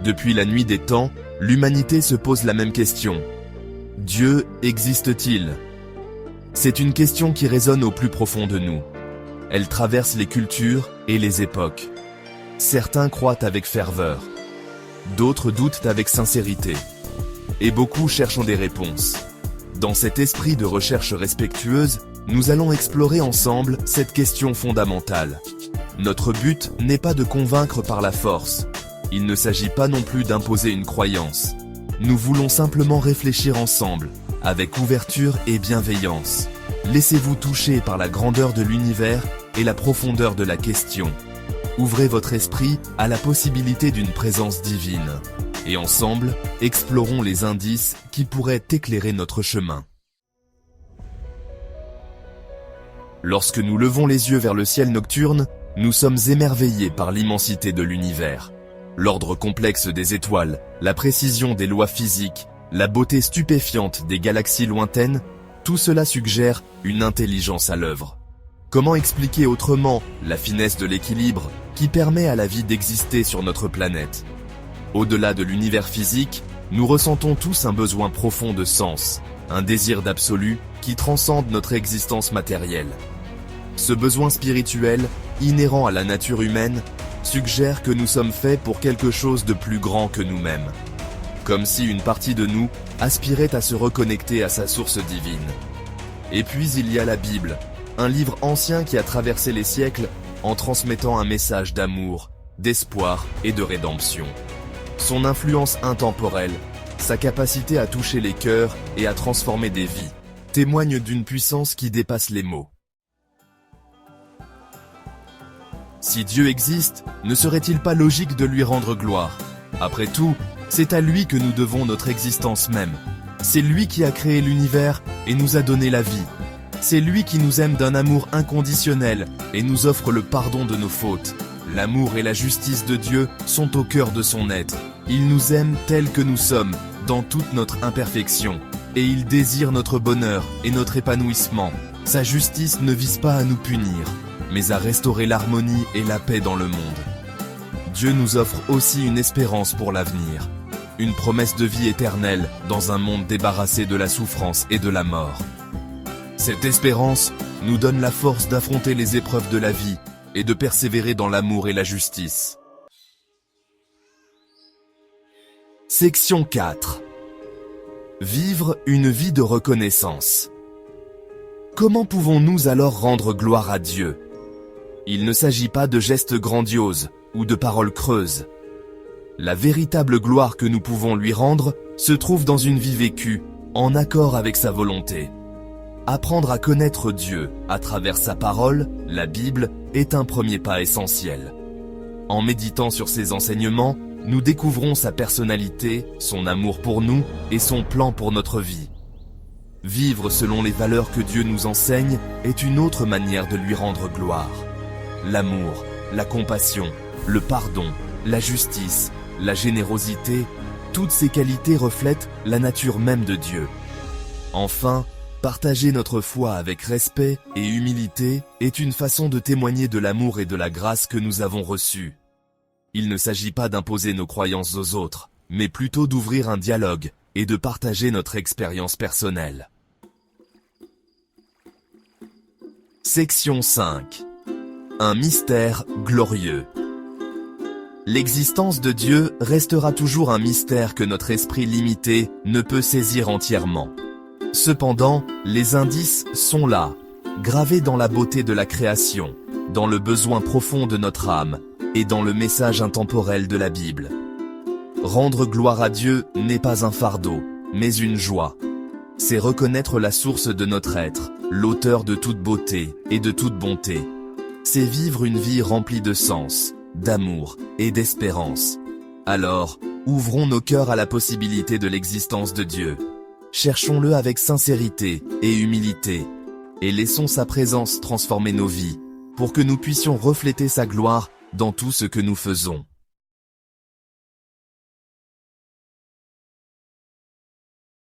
Depuis la nuit des temps, l'humanité se pose la même question. Dieu existe-t-il? C'est une question qui résonne au plus profond de nous. Elle traverse les cultures et les époques. Certains croient avec ferveur. D'autres doutent avec sincérité. Et beaucoup cherchent des réponses. Dans cet esprit de recherche respectueuse, nous allons explorer ensemble cette question fondamentale. Notre but n'est pas de convaincre par la force. Il ne s'agit pas non plus d'imposer une croyance. Nous voulons simplement réfléchir ensemble, avec ouverture et bienveillance. Laissez-vous toucher par la grandeur de l'univers et la profondeur de la question. Ouvrez votre esprit à la possibilité d'une présence divine. Et ensemble, explorons les indices qui pourraient éclairer notre chemin. Lorsque nous levons les yeux vers le ciel nocturne, nous sommes émerveillés par l'immensité de l'univers. L'ordre complexe des étoiles, la précision des lois physiques, la beauté stupéfiante des galaxies lointaines, tout cela suggère une intelligence à l'œuvre. Comment expliquer autrement la finesse de l'équilibre qui permet à la vie d'exister sur notre planète? Au-delà de l'univers physique, nous ressentons tous un besoin profond de sens, un désir d'absolu qui transcende notre existence matérielle. Ce besoin spirituel, inhérent à la nature humaine, suggère que nous sommes faits pour quelque chose de plus grand que nous-mêmes. Comme si une partie de nous aspirait à se reconnecter à sa source divine. Et puis il y a la Bible, un livre ancien qui a traversé les siècles en transmettant un message d'amour, d'espoir et de rédemption. Son influence intemporelle, sa capacité à toucher les cœurs et à transformer des vies, témoignent d'une puissance qui dépasse les mots. Si Dieu existe, ne serait-il pas logique de lui rendre gloire? Après tout, c'est à lui que nous devons notre existence même. C'est lui qui a créé l'univers et nous a donné la vie. C'est lui qui nous aime d'un amour inconditionnel et nous offre le pardon de nos fautes. L'amour et la justice de Dieu sont au cœur de son être. Il nous aime tels que nous sommes, dans toute notre imperfection. Et il désire notre bonheur et notre épanouissement. Sa justice ne vise pas à nous punir, mais à restaurer l'harmonie et la paix dans le monde. Dieu nous offre aussi une espérance pour l'avenir. Une promesse de vie éternelle dans un monde débarrassé de la souffrance et de la mort. Cette espérance nous donne la force d'affronter les épreuves de la vie et de persévérer dans l'amour et la justice. Section 4. Vivre une vie de reconnaissance. Comment pouvons-nous alors rendre gloire à Dieu? Il ne s'agit pas de gestes grandioses ou de paroles creuses. La véritable gloire que nous pouvons lui rendre se trouve dans une vie vécue, en accord avec sa volonté. Apprendre à connaître Dieu à travers sa parole, la Bible, est un premier pas essentiel. En méditant sur ses enseignements, nous découvrons sa personnalité, son amour pour nous et son plan pour notre vie. Vivre selon les valeurs que Dieu nous enseigne est une autre manière de lui rendre gloire. L'amour, la compassion, le pardon, la justice, la générosité, toutes ces qualités reflètent la nature même de Dieu. Enfin, partager notre foi avec respect et humilité est une façon de témoigner de l'amour et de la grâce que nous avons reçus. Il ne s'agit pas d'imposer nos croyances aux autres, mais plutôt d'ouvrir un dialogue et de partager notre expérience personnelle. Section 5. Un mystère glorieux. L'existence de Dieu restera toujours un mystère que notre esprit limité ne peut saisir entièrement. Cependant, les indices sont là, gravés dans la beauté de la création, dans le besoin profond de notre âme, et dans le message intemporel de la Bible. Rendre gloire à Dieu n'est pas un fardeau, mais une joie. C'est reconnaître la source de notre être, l'auteur de toute beauté et de toute bonté. C'est vivre une vie remplie de sens, d'amour et d'espérance. Alors, ouvrons nos cœurs à la possibilité de l'existence de Dieu. Cherchons-le avec sincérité et humilité, et laissons sa présence transformer nos vies, pour que nous puissions refléter sa gloire dans tout ce que nous faisons.